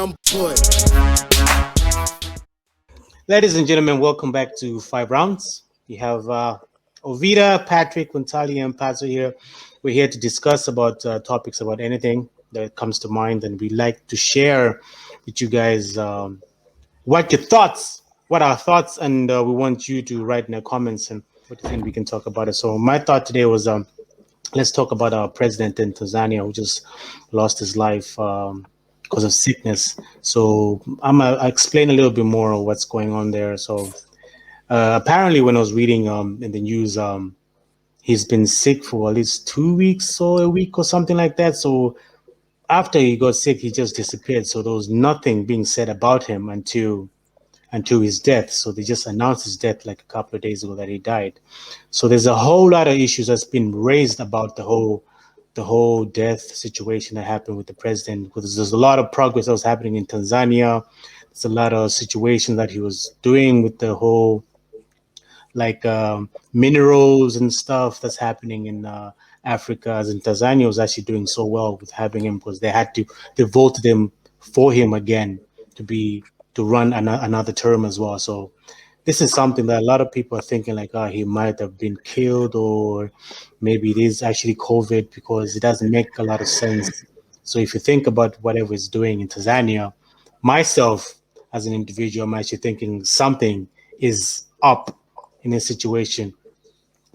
I'm put. Ladies and gentlemen, welcome back to 5 Rounds. We have Ovida, Patrick, Quintali, and Pazzo here. We're here to discuss about topics about anything that comes to mind, and we like to share with you guys what our thoughts, and we want you to write in the comments and what you think we can talk about it. So my thought today was let's talk about our president in Tanzania who just lost his life because of sickness. So I'll explain a little bit more of what's going on there. So apparently, when I was reading in the news, he's been sick for at least 2 weeks or a week or something like that. So after he got sick, he just disappeared. So there was nothing being said about him until his death. So they just announced his death like a couple of days ago that he died. So there's a whole lot of issues that's been raised about the whole death situation that happened with the president, because there's a lot of progress that was happening in Tanzania. There's a lot of situations that he was doing with the whole like minerals and stuff that's happening in Africa. As in Tanzania was actually doing so well with having him because they voted him for him again to run another term as well. So this is something that a lot of people are thinking like, oh, he might have been killed, or maybe it is actually COVID, because it doesn't make a lot of sense. So if you think about whatever it's doing in Tanzania, myself as an individual, I'm actually thinking something is up in this situation.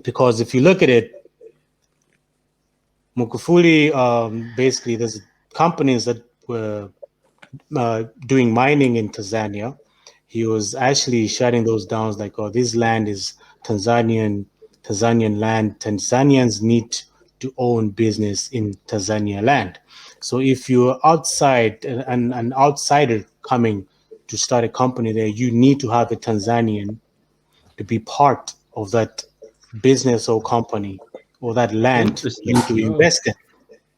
Because if you look at it, Magafuli, basically there's companies that were doing mining in Tanzania. He was actually shutting those down like, oh, this land is Tanzanian land. Tanzanians need to own business in Tanzania land. So if you're outside, an outsider coming to start a company there, you need to have a Tanzanian to be part of that business or company or that land Interesting. you to invest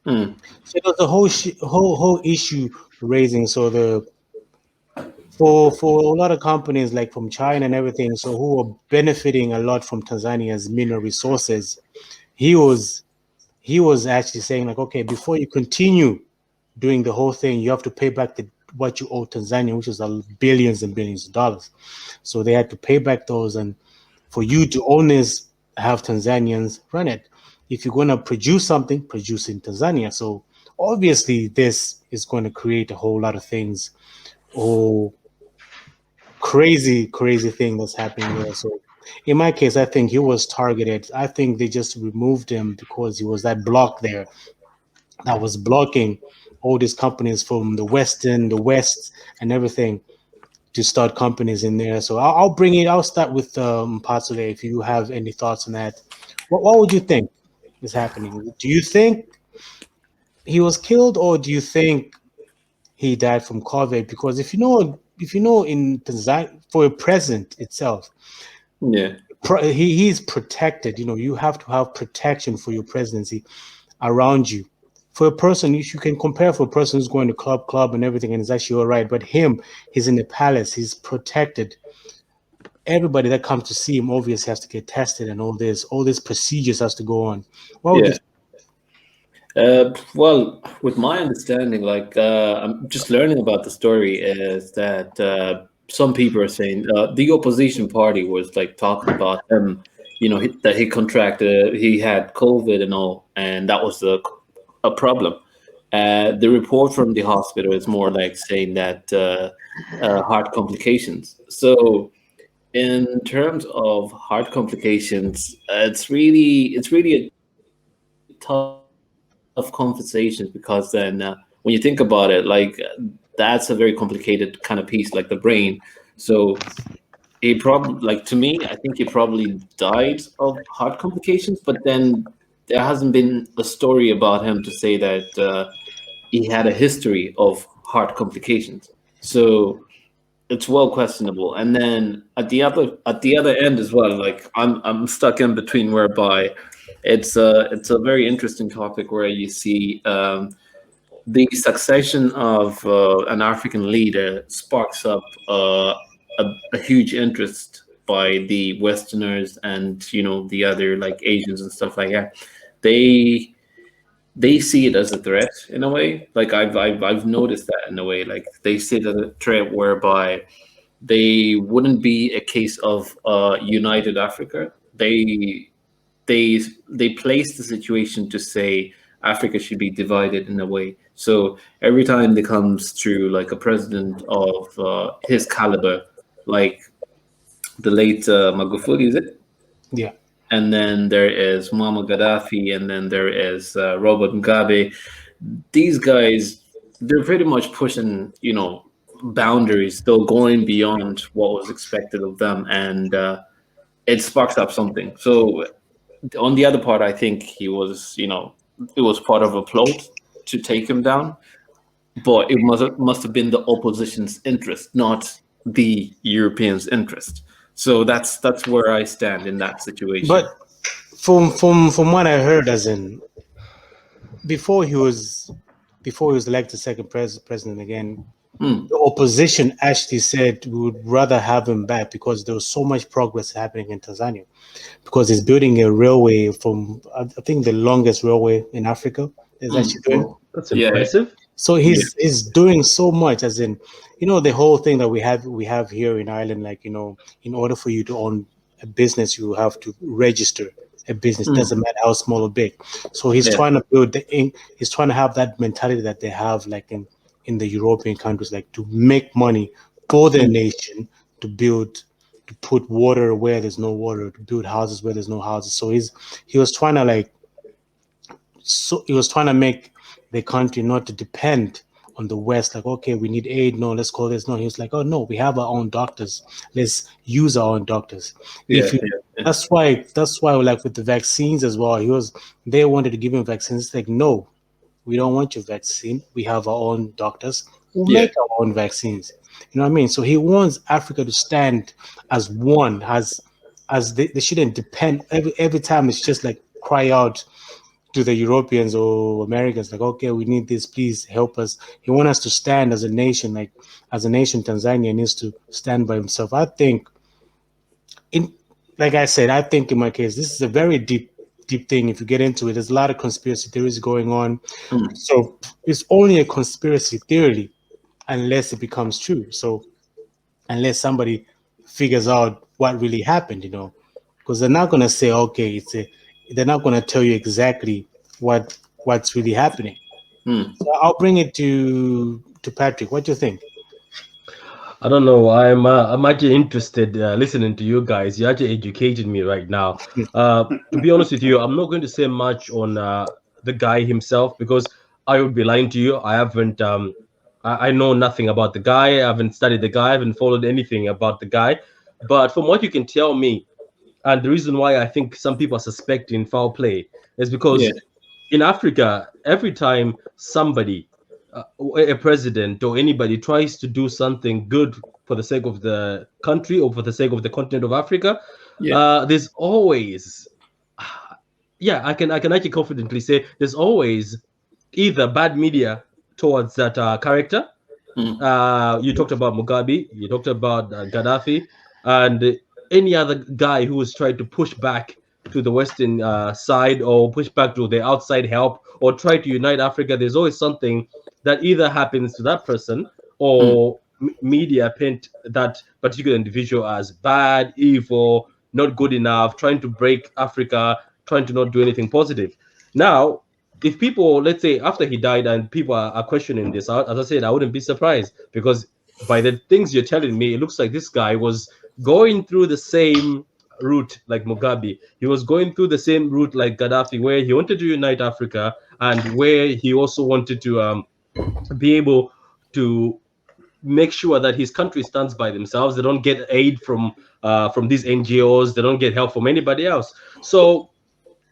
in. So there's a whole issue raising. So for a lot of companies like from China and everything, so who are benefiting a lot from Tanzania's mineral resources, he was actually saying like, okay, before you continue doing the whole thing, you have to pay back what you owe Tanzania, which is billions and billions of dollars. So they had to pay back those, and for you to own this, have Tanzanians run it. If you're going to produce something, produce in Tanzania. So obviously this is going to create a whole lot of things. Oh, crazy thing that's happening there. So in my case, I think he was targeted. I think they just removed him because he was that block there that was blocking all these companies from the west, and everything to start companies in there. So I'll bring it. I'll start with Patsule. If you have any thoughts on that, what would you think is happening? Do you think he was killed, or do you think he died from COVID? Because if you know in Tanzania, for a president itself, Yeah. he's protected. You have to have protection for your presidency around you. For a person, you can compare for a person who's going to club and everything, and is actually all right. But he's in the palace. He's protected. Everybody that comes to see him obviously has to get tested, and all these procedures has to go on. What would you Well, with my understanding, like I'm just learning about the story, is that some people are saying the opposition party was like talking about him, that he had COVID and all, and that was a problem. The report from the hospital is more like saying that heart complications. So, in terms of heart complications, it's really a tough conversation, because then when you think about it, like that's a very complicated kind of piece, like the brain. So he probably, like, to me, I think he probably died of heart complications, but then there hasn't been a story about him to say that he had a history of heart complications. So it's well questionable. And then at the other end as well, like I'm stuck in between, whereby it's a very interesting topic where you see the succession of an African leader sparks up a huge interest by the Westerners and the other like Asians and stuff like that. They they see it as a threat in a way. Like I've noticed that in a way. Like they see it as a threat whereby they wouldn't be a case of united Africa. They place the situation to say Africa should be divided in a way. So every time there comes through like a president of his caliber, like the late Magufuli, is it? Yeah. And then there is Muammar Gaddafi, and then there is Robert Mugabe. These guys, they're pretty much pushing, boundaries, still going beyond what was expected of them, and it sparks up something. So on the other part, I think he was, it was part of a plot to take him down, but it must have been the opposition's interest, not the Europeans' interest. So that's where I stand in that situation. But from what I heard, as in before he was before he was elected second president again, the opposition actually said we would rather have him back because there was so much progress happening in Tanzania, because he's building a railway from I think the longest railway in Africa is actually doing. That's Yeah. impressive. So he's doing so much, as in, the whole thing that we have here in Ireland, like, in order for you to own a business, you have to register a business. Doesn't matter how small or big. So he's Yeah. trying to he's trying to have that mentality that they have, like in the European countries, like to make money for their nation, to put water where there's no water, to build houses where there's no houses. So he was trying to make the country not to depend on the West. Like, okay, we need aid. No, let's call this. No, he was like, oh no, we have our own doctors. Let's use our own doctors. Yeah, That's why, like with the vaccines as well, they wanted to give him vaccines. It's like, no, we don't want your vaccine. We have our own doctors. We'll make our own vaccines. You know what I mean? So he wants Africa to stand as one, as they shouldn't depend every time. It's just like cry out to the Europeans or Americans, like, okay, we need this, please help us. He wants us to stand as a nation, Tanzania needs to stand by himself. I think, like I said, I think in my case, this is a very deep thing. If you get into it, there's a lot of conspiracy theories going on. So it's only a conspiracy theory unless it becomes true. So unless somebody figures out what really happened, because they're not going to say, okay, they're not going to tell you exactly what's really happening. So I'll bring it to Patrick. What do you think? I don't know. I'm actually interested listening to you guys. You actually educated me right now. To be honest with you, I'm not going to say much on the guy himself because I would be lying to you. I haven't. I know nothing about the guy. I haven't studied the guy. I haven't followed anything about the guy. But from what you can tell me, and the reason why I think some people are suspecting foul play is because in Africa, every time somebody, a president or anybody tries to do something good for the sake of the country or for the sake of the continent of Africa, there's always, I can actually confidently say there's always either bad media towards that character. You talked about Mugabe, you talked about Gaddafi, and any other guy who was trying to push back to the Western side or push back to the outside help or try to unite Africa. There's always something that either happens to that person or media paint that particular individual as bad, evil, not good enough, trying to break Africa, trying to not do anything positive. Now, if people, let's say, after he died and people are questioning this, as I said, I wouldn't be surprised because by the things you're telling me, it looks like this guy was going through the same route like Mugabe. He was going through the same route like Gaddafi, where he wanted to unite Africa and where he also wanted to be able to make sure that his country stands by themselves. They don't get aid from these NGOs. They don't get help from anybody else. So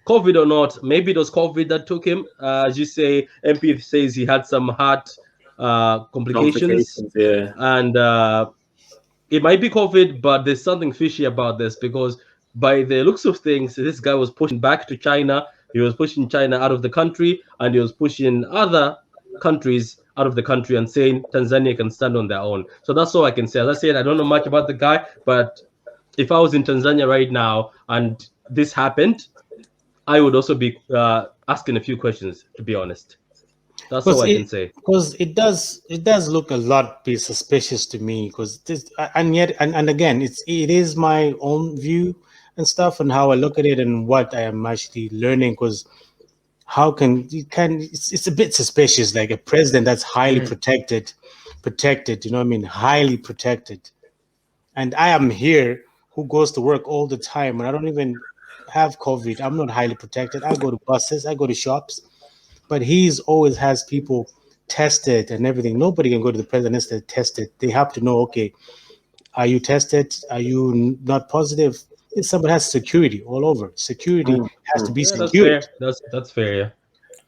COVID or not, maybe it was COVID that took him. As you say, MP says he had some heart complications. Yeah. And it might be COVID, but there's something fishy about this because by the looks of things, this guy was pushing back to China. He was pushing China out of the country, and he was pushing other countries out of the country and saying Tanzania can stand on their own. So that's all I can say. As I said, I don't know much about the guy, but if I was in Tanzania right now and this happened, I would also be asking a few questions. To be honest, that's all I can say. Because it does look a lot bit suspicious to me. Because this, and yet, and again, it is my own view and stuff, and how I look at it, and what I am actually learning. Because how can you can it's a bit suspicious, like a president that's highly protected, you know what I mean, highly protected, and I am here who goes to work all the time, and I don't even have COVID. I'm not highly protected. I go to buses, I go to shops, but he's always has people tested and everything. Nobody can go to the president unless they're tested. They have to know, okay, are you tested? Are you not positive? If somebody has security all over, security has to be Yeah, that's secured. fair. That's fair. Yeah.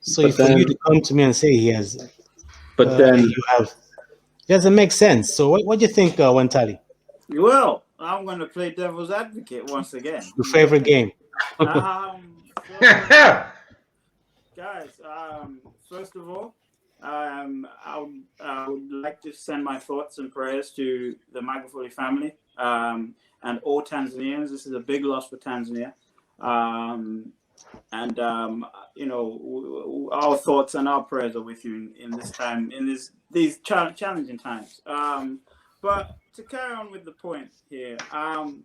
So But for you then, to come to me and say he has, but then, you have, doesn't make sense. So what do you think, Wantali? Well, I'm going to play devil's advocate once again. Your favorite game? So, guys, first of all, I would like to send my thoughts and prayers to the Magafuli family and all Tanzanians. This is a big loss for Tanzania. You know, our thoughts and our prayers are with you in this time, in these challenging times. But to carry on with the point here, I'm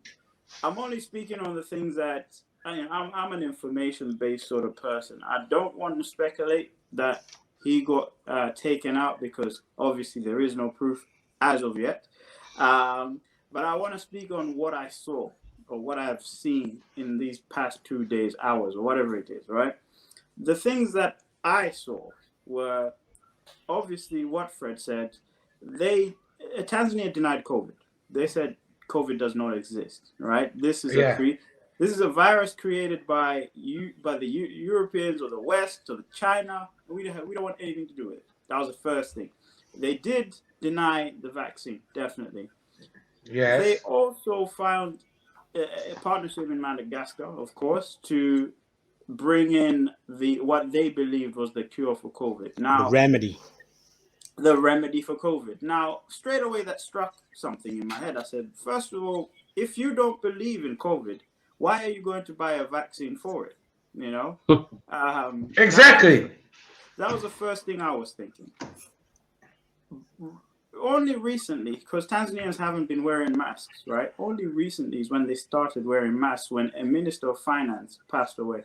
only speaking on the things that I'm an information-based sort of person. I don't want to speculate that he got taken out, because obviously there is no proof as of yet. But I want to speak on what I saw, or what I have seen in these past 2 days, hours, or whatever it is, right? The things that I saw were obviously what Fred said. Tanzania denied COVID. They said COVID does not exist, right? This is a virus created by the Europeans or the West or the China. We don't want anything to do with it. That was the first thing. They did deny the vaccine, definitely. Yes. They also found a partnership in Madagascar, of course, to bring in what they believed was the cure for COVID. Now, the remedy for COVID. Now, straight away that struck something in my head. I said, first of all, if you don't believe in COVID, why are you going to buy a vaccine for it? You know? Exactly. That was the first thing I was thinking. Only recently, because Tanzanians haven't been wearing masks, right? Only recently is when they started wearing masks, when a minister of finance passed away.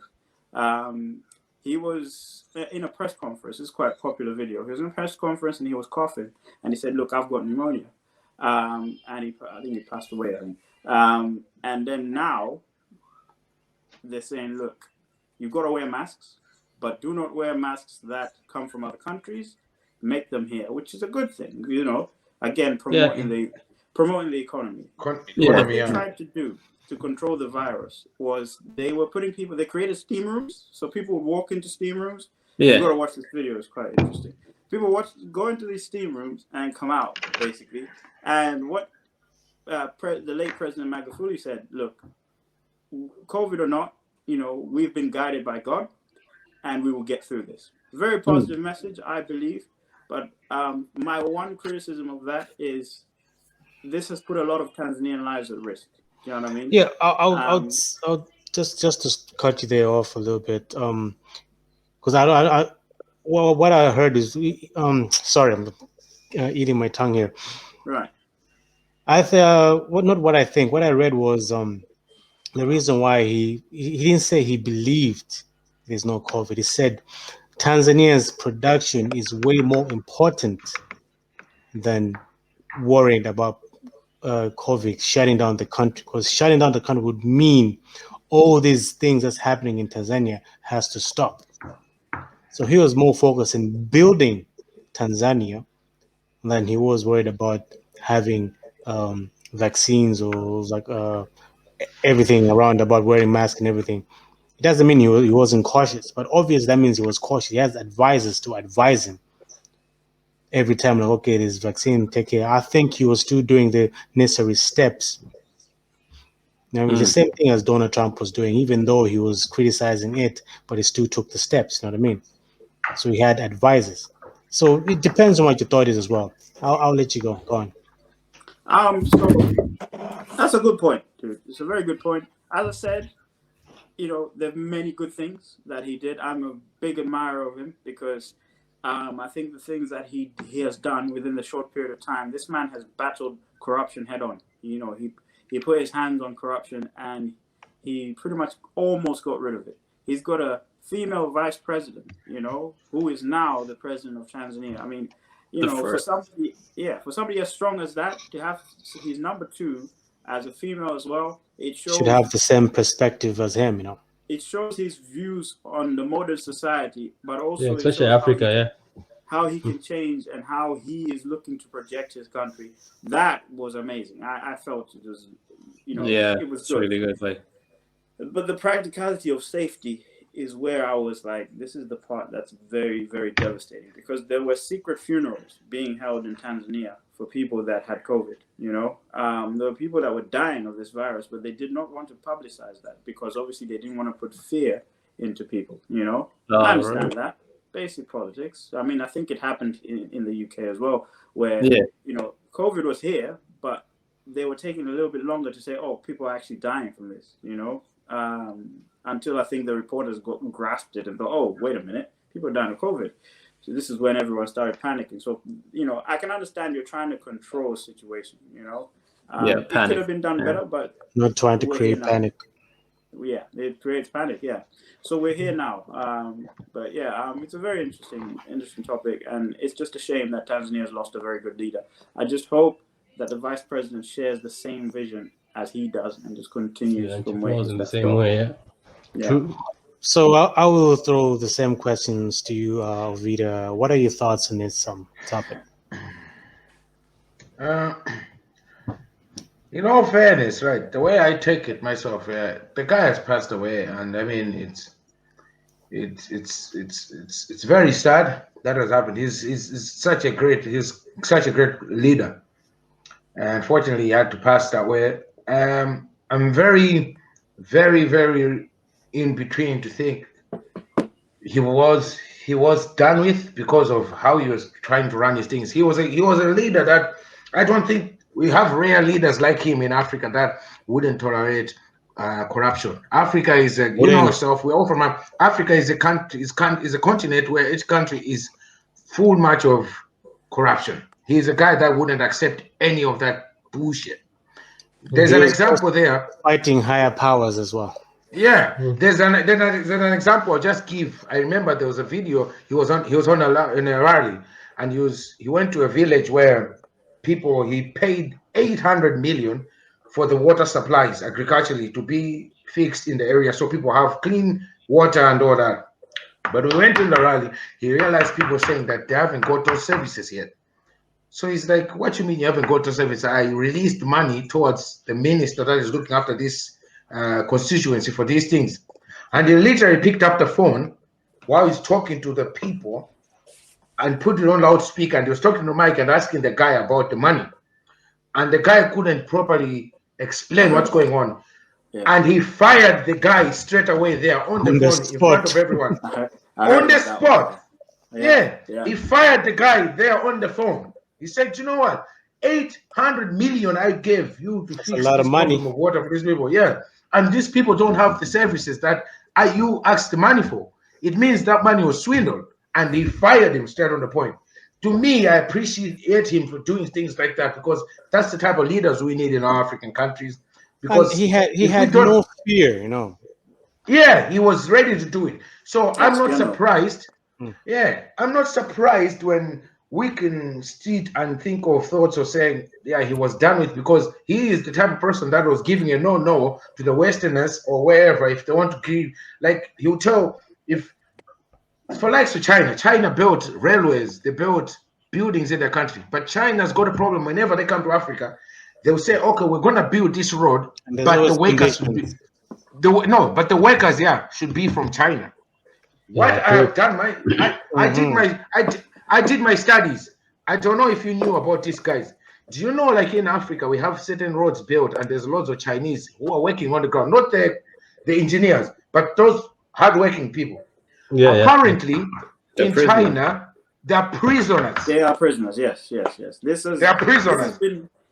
He was in a press conference. It's quite a popular video. He was in a press conference and he was coughing. And he said, look, I've got pneumonia. And I think he passed away. And then now they're saying, look, you've got to wear masks, but do not wear masks that come from other countries. Make them here, which is a good thing, you know. Again, promoting the economy. What they tried to do to control the virus was they were putting people. They created steam rooms, so people would walk into steam rooms. Yeah, you got to watch this video; it's quite interesting. People go into these steam rooms and come out, basically. And what the late President Magafuli said: look, COVID or not, you know, we've been guided by God, and we will get through this. Very positive message, I believe. But my one criticism of that is this has put a lot of Tanzanian lives at risk. Do you know what I mean? Yeah, I'll just to cut you there off a little bit, because well, what I heard is sorry, I'm eating my tongue here. Right. Not what I think. What I read was the reason why he didn't say he believed there's no COVID. He said Tanzania's production is way more important than worried about COVID shutting down the country, because shutting down the country would mean all these things that's happening in Tanzania has to stop. So he was more focused in building Tanzania than he was worried about having vaccines or like everything around about wearing masks and everything. It doesn't mean he wasn't cautious, but obviously that means he was cautious. He has advisors to advise him every time, like, okay, this vaccine, take care. I think he was still doing the necessary steps. Now, it's the same thing as Donald Trump was doing, even though he was criticizing it, but he still took the steps, you know what I mean? So he had advisors. So it depends on what your thought is as well. I'll let you go. Go on. So that's a good point, dude. It's a very good point. As I said, there are many good things that he did. I'm a big admirer of him because I think the things that he has done within the short period of time, this man has battled corruption head on. He put his hands on corruption and he pretty much almost got rid of it. He's got a female vice president, who is now the president of Tanzania. I mean, for somebody as strong as that, to have his number 2 as a female as well, it shows should have the same perspective as him, It shows his views on the modern society, but also especially Africa, how he can change and how he is looking to project his country. That was amazing. I felt it was, it was good. Really good. Like, but the practicality of safety is where I was like, this is the part that's very, very devastating, because there were secret funerals being held in Tanzania for people that had COVID. There were people that were dying of this virus, but they did not want to publicize that because obviously they didn't want to put fear into people. I understand that. Basic politics. I mean, I think it happened in the UK as well, where COVID was here, but they were taking a little bit longer to say, oh, people are actually dying from this. Until I think the reporters grasped it and thought, oh, wait a minute, people are dying of COVID. So this is when everyone started panicking. So, I can understand you're trying to control a situation, It could have been done better, but... Not trying to create panic. Yeah, it creates panic, yeah. So we're here now. But yeah, it's a very interesting topic. And it's just a shame that Tanzania has lost a very good leader. I just hope that the vice president shares the same vision as he does and just continues from where he's in the same way, yeah. True. So I will throw the same questions to you, Vita. What are your thoughts on this topic? In all fairness, right, the way I take it myself, the guy has passed away, and I mean it's very sad that has happened. He's such a great leader. Unfortunately, he had to pass that way. I'm very, very, very in between to think he was done with because of how he was trying to run his things. He was a leader that I don't think we have rare leaders like him in Africa that wouldn't tolerate corruption. Africa is yourself. We're all from Africa. Is a country is a continent where each country is full much of corruption. He's a guy that wouldn't accept any of that bullshit. There's an example there. Fighting higher powers as well. Yeah, there's an example I'll just give. I remember there was a video. He was on in a rally, and he went to a village where he paid 800 million for the water supplies agriculturally to be fixed in the area so people have clean water and all that. But we went in the rally, he realized people saying that they haven't got those services yet. So he's like, what you mean you haven't got those services? I released money towards the minister that is looking after this constituency for these things. And he literally picked up the phone while he's talking to the people and put it on loudspeaker, and he was talking to Mike and asking the guy about the money. And the guy couldn't properly explain what's going on. Yeah. And he fired the guy straight away there on the phone in front of everyone. On the spot. Yeah. He fired the guy there on the phone. He said, you know what? 800 million I gave you to fix a lot of money of water for these people. Yeah. And these people don't have the services that you asked the money for. It means that money was swindled. And he fired him straight on the point. To me, I appreciate him for doing things like that, because that's the type of leaders we need in our African countries. Because and he had no fear, Yeah, he was ready to do it. So I'm not surprised. Yeah, I'm not surprised when we can sit and think of thoughts of saying, yeah, he was done with, because he is the type of person that was giving a no to the Westerners or wherever if they want to give. Like he'll tell if. For likes of China built railways, they built buildings in their country. But China's got a problem. Whenever they come to Africa, they'll say, okay, we're going to build this road, but the workers should be, but the workers, should be from China. What I have done, I did my studies. I don't know if you knew about these guys. Do you know, like in Africa, we have certain roads built, and there's lots of Chinese who are working on the ground, not the engineers, but those hardworking people. Apparently, in China, they are prisoners. They are prisoners. Yes. They are prisoners.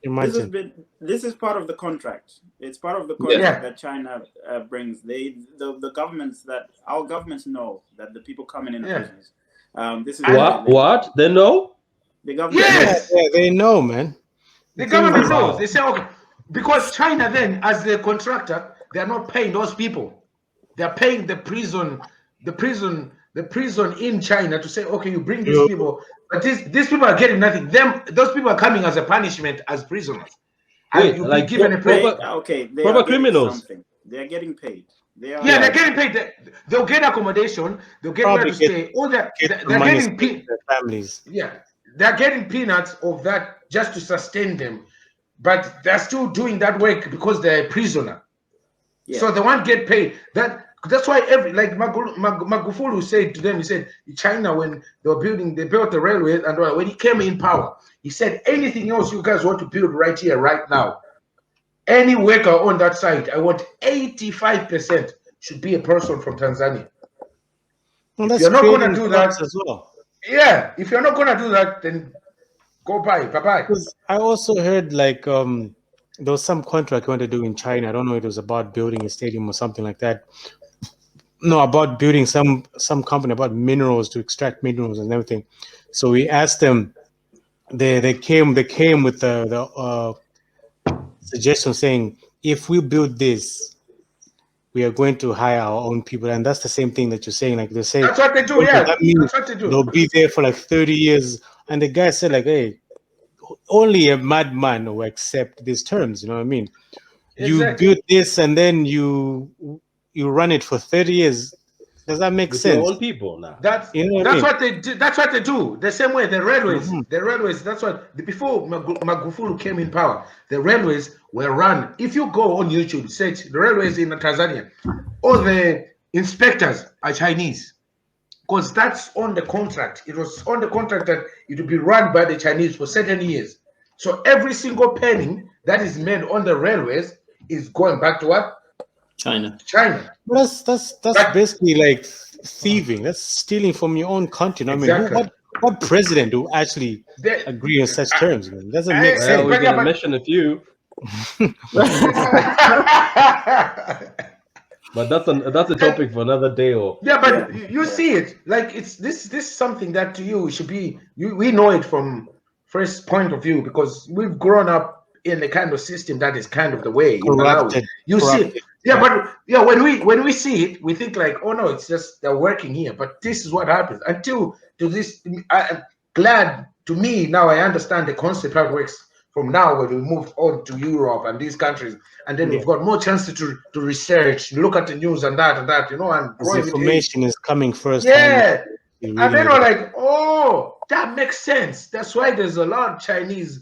Imagine. This is part of the contract. It's part of the contract that China brings. The governments our governments know that the people coming in are prisoners. This is what they know. The government. Yes, they know, man. The government knows. They say, okay, because China then, as the contractor, they are not paying those people. They are paying the prison in China to say, okay, you bring these people, but these people are getting nothing. Those people are coming as a punishment as prisoners. Wait, you'll like be given a pay. They proper are criminals. Something. They are getting paid. They're getting paid. They'll get accommodation. They'll get where to stay. All that they're getting their families. Yeah, they're getting peanuts of that just to sustain them, but they're still doing that work because they're a prisoner. Yeah. So they won't get paid. That's why Magafuli said to them, he said, China, when they built the railway, and when he came in power, he said, anything else you guys want to build right here, right now, any worker on that site, I want 85% should be a person from Tanzania. Well, if you're not going to do that as well. Yeah, if you're not going to do that, then go bye. Because I also heard there was some contract you want to do in China. I don't know if it was about building a stadium or something like that. No, about building some company about minerals to extract minerals and everything. So we asked them. They came with the suggestion saying, if we build this, we are going to hire our own people, and that's the same thing that you're saying. Like they say, that's what they do. Yeah, that means that's what they do. They'll be there for like 30 years, and the guy said, like, hey, only a madman will accept these terms. You know what I mean? Exactly. You build this, and then you run it for 30 years. Does that make sense? Your own people now. That's what they do. That's what they do. The same way the railways. The railways. That's what before Magufuli came in power, the railways were run. If you go on YouTube, search the railways in Tanzania, all the inspectors are Chinese, because that's on the contract. It was on the contract that it would be run by the Chinese for certain years. So every single penny that is made on the railways is going back to what? China. Well, that's basically like thieving. That's stealing from your own country. I mean, exactly. what president do actually agree on such terms? It doesn't make sense. We're gonna mention a few, but that's a topic for another day. But you see it like it's this is something that to you should be. We know it from first point of view because we've grown up in the kind of system that is kind of the way corrupted. See it. When we see it, we think like, oh no, it's just they're working here. But this is what happens. Until to this, I'm glad to me now I understand the concept how it works from now when we moved on to Europe and these countries, and then we've got more chance to research, look at the news and that, and this information is coming first. Yeah, and then we're like, oh, that makes sense. That's why there's a lot of Chinese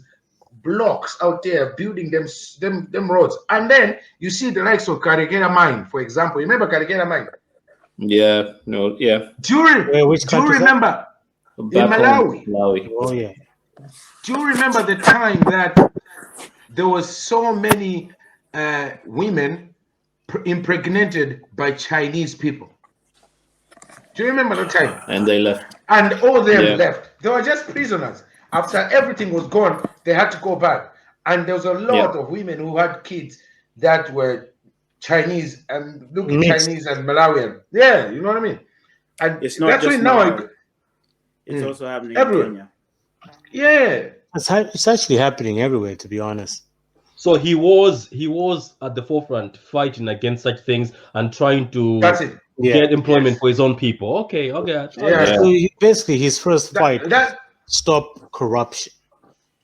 blocks out there building them roads, and then you see the likes of Karigera mine, for example. You remember Karigera mine? Yeah, no, yeah. Do you remember in Malawi? Oh yeah. Do you remember the time that there was so many women impregnated by Chinese people? Do you remember the time? And they left. And all of them left. They were just prisoners. After everything was gone, they had to go back. And there was a lot of women who had kids that were Chinese and looking Chinese and Malawian. Yeah, you know what I mean? And it's not just now. It's also happening everywhere. In Kenya. Yeah. It's actually happening everywhere, to be honest. So he was at the forefront fighting against such things and trying to get employment for his own people. Okay. Yeah. So basically his first fight stop corruption.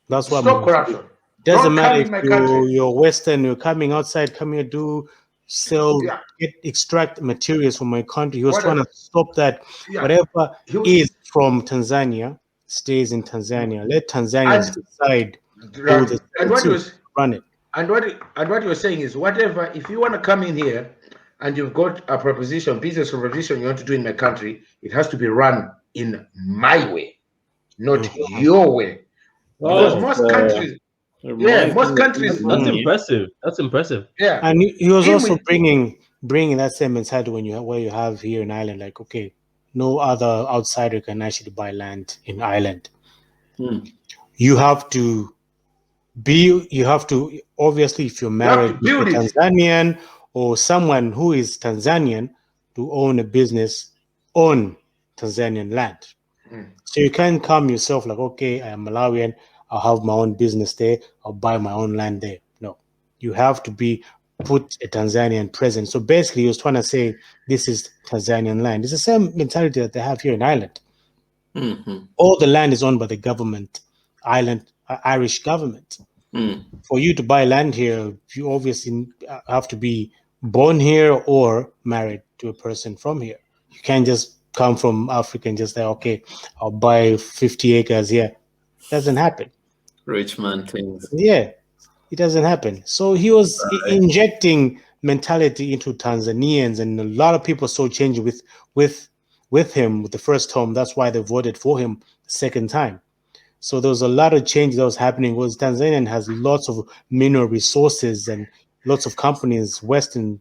That's what stop corruption. Doesn't matter if you're Western, you're coming outside, coming to sell, extract materials from my country. He was trying to stop that. Whatever is from Tanzania stays in Tanzania. Let Tanzanians decide run it. And what you're saying is, whatever, if you want to come in here and you've got a business proposition you want to do in my country, it has to be run in my way, not your way. Because most countries. That's impressive. Yeah, and he was also bringing that same mentality where you have here in Ireland, like, okay, no other outsider can actually buy land in Ireland. You have to You have to, obviously, if you're married to a build it. Tanzanian or someone who is Tanzanian, to own a business on Tanzanian land. So you can't come yourself like, okay, I am Malawian, I'll have my own business there, I'll buy my own land there. No, you have to put a Tanzanian presence. So basically, he was trying to say this is Tanzanian land. It's the same mentality that they have here in Ireland. All the land is owned by the government, Irish government. For you to buy land here, you obviously have to be born here or married to a person from here. You can't just come from Africa and just say, okay, I'll buy 50 acres here. Doesn't happen. Rich man things. Yeah, it doesn't happen. So he was injecting mentality into Tanzanians, and a lot of people saw change with him with the first term. That's why they voted for him the second time. So there was a lot of change that was happening. Was Tanzania has lots of mineral resources and lots of companies, Western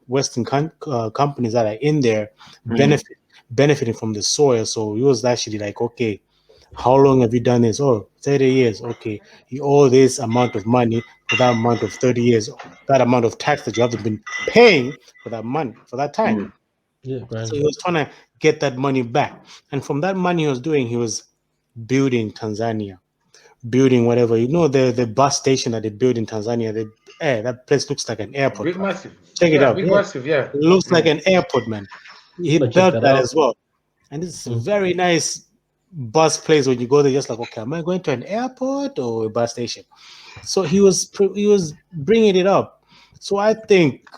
companies that are in there benefiting from the soil. So he was actually like, okay, how long have you done this? Oh, 30 years. Okay, you owe this amount of money for that amount of 30 years, that amount of tax that you haven't been paying for that money, for that time. Yeah, right. So he was trying to get that money back. And from that money he was doing, he was building Tanzania, building whatever. The bus station that they built in Tanzania, that place looks like an airport. Big massive. Check it out. Big massive, yeah. It looks like an airport, man. He Check built that out. as well. And it's a very nice bus place. When you go there, just like, okay, am I going to an airport or a bus station? So he was bringing it up. So I think,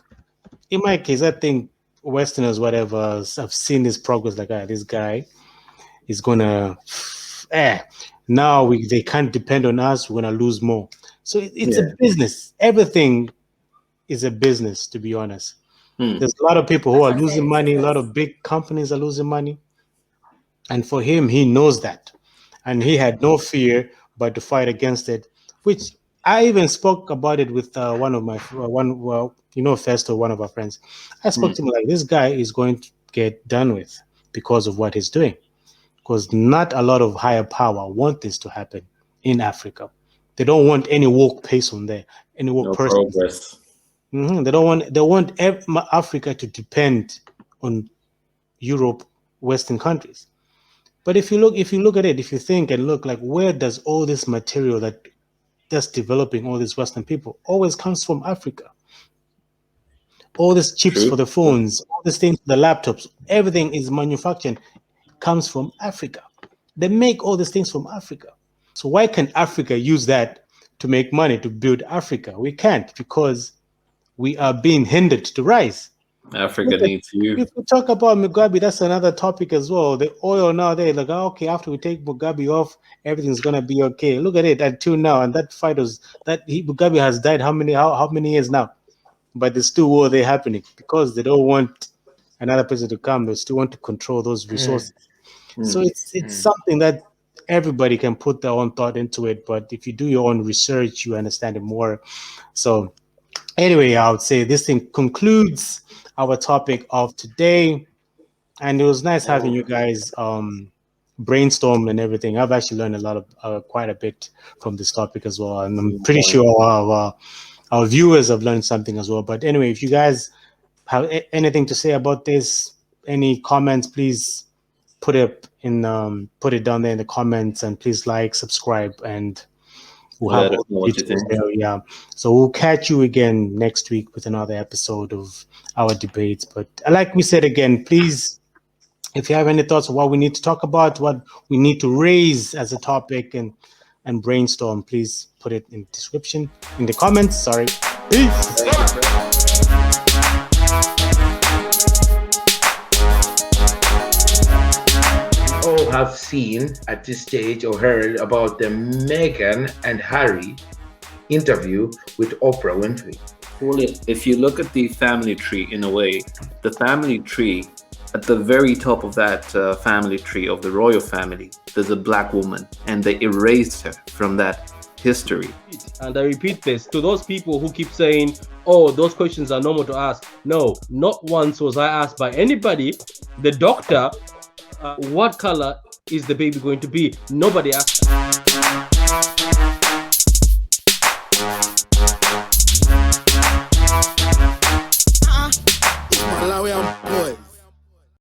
in my case, I think Westerners, whatever, have seen this progress. Like, this guy is gonna, now they can't depend on us. We're gonna lose more. So it's a business. Everything is a business, to be honest. There's a lot of people who are losing money. A lot of big companies are losing money. And for him, he knows that. And he had no fear but to fight against it, which I even spoke about it with one of my, Festo, one of our friends. I spoke to him like, this guy is going to get done with because of what he's doing. Because not a lot of higher power want this to happen in Africa. They don't want any woke person there, any woke person. Progress. They want Africa to depend on Europe, Western countries. But if you look at it, if you think and look, like, where does all this material that's developing all these Western people always comes from Africa? All these chips for the phones, all these things, the laptops, everything is manufactured, comes from Africa. They make all these things from Africa. So why can Africa use that to make money, to build Africa? We can't, because we are being hindered to rise. Africa needs you. If we talk about Mugabe, that's another topic as well. The oil now, they're like, okay, after we take Mugabe off, everything's gonna be okay. Look at it until now, and that fight was Mugabe has died how many years now? But there's still war there happening because they don't want another person to come. They still want to control those resources. So it's something that everybody can put their own thought into it. But if you do your own research, you understand it more. So anyway, I would say this thing concludes our topic of today, and it was nice having you guys brainstorm and everything. I've actually learned a lot of quite a bit from this topic as well, and I'm pretty sure our viewers have learned something as well. But anyway, if you guys have anything to say about this, any comments, please put it down there in the comments, and please like, subscribe, and we'll have what you think. Yeah. So we'll catch you again next week with another episode of our debates. But like we said again, please, if you have any thoughts on what we need to talk about, what we need to raise as a topic and brainstorm, please put it in the description, in the comments. Sorry. Peace. All have seen at this stage or heard about the Meghan and Harry interview with Oprah Winfrey. Well, if you look at the family tree, in a way, the family tree, at the very top of that family tree of the royal family, there's a black woman, and they erased her from that history. And I repeat this to those people who keep saying, oh, those questions are normal to ask. No, not once was I asked by anybody, the doctor, what color is the baby going to be? Nobody asked that. down.